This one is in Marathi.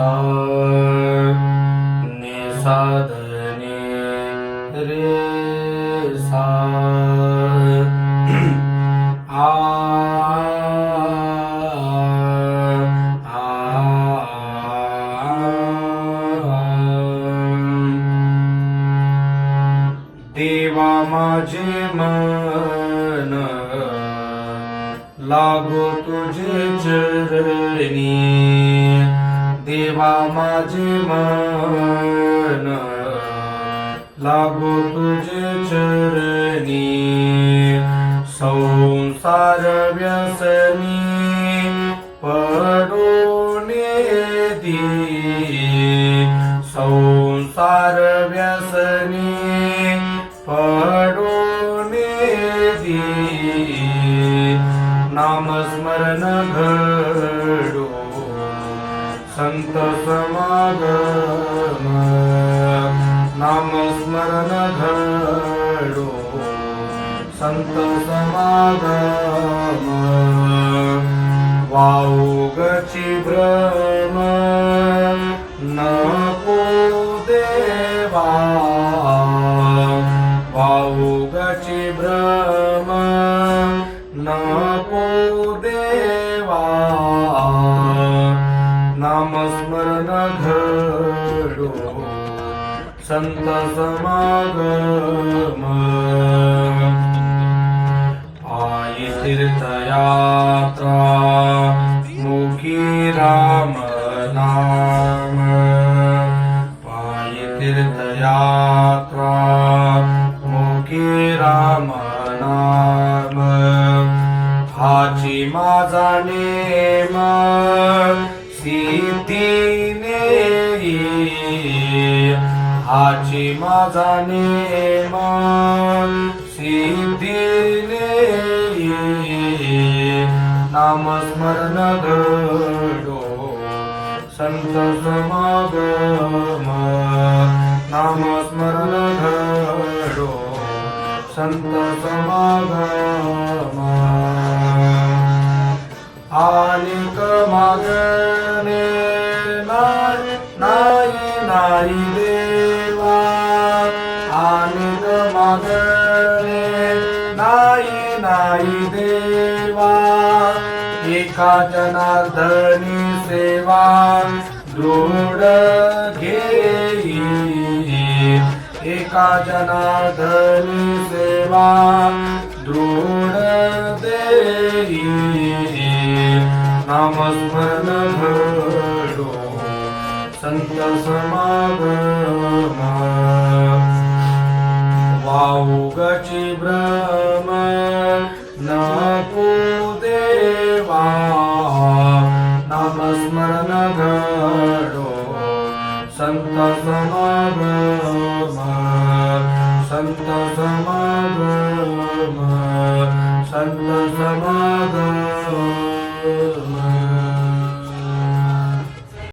सा नि सा ध नि रे सा आ देवा माझे मन लागो तुझे चरणी, देवा माझे मन लागो तुझे चरणी, संसार व्यसनी पडून दी, संसार व्यसनी पडून दी, नामस्मरण घडो संत समागम, नामस्मरण घडो संत समागम, वाऊगची भ्रम नको देवा, वाऊगची भ्रम नको देवा, नामस्मरण घडो संत समागम, आई तीर्थयात्रा मुखी राम नाम, पायी तीर्थयात्रा मुखी राम नाम, हाची माझा नेम सिद्धी नेई, हाची माझा नेम सिद्धी नेई, नामस्मरण घडो संत समागम, नामस्मरण घडो संत समागम, अनेक मागणे नाही देवा, अनेक मागणे नाही देवा, एका जनार्दनी सेवा दृढ घेई, एका जनार्दनी सेवा दृढ देई, नामस्मरण घडो संत समागम, वाऊगची भ्रम नको देवा, नामस्मरण घडो संत समागम, संत समागम, संत समागम.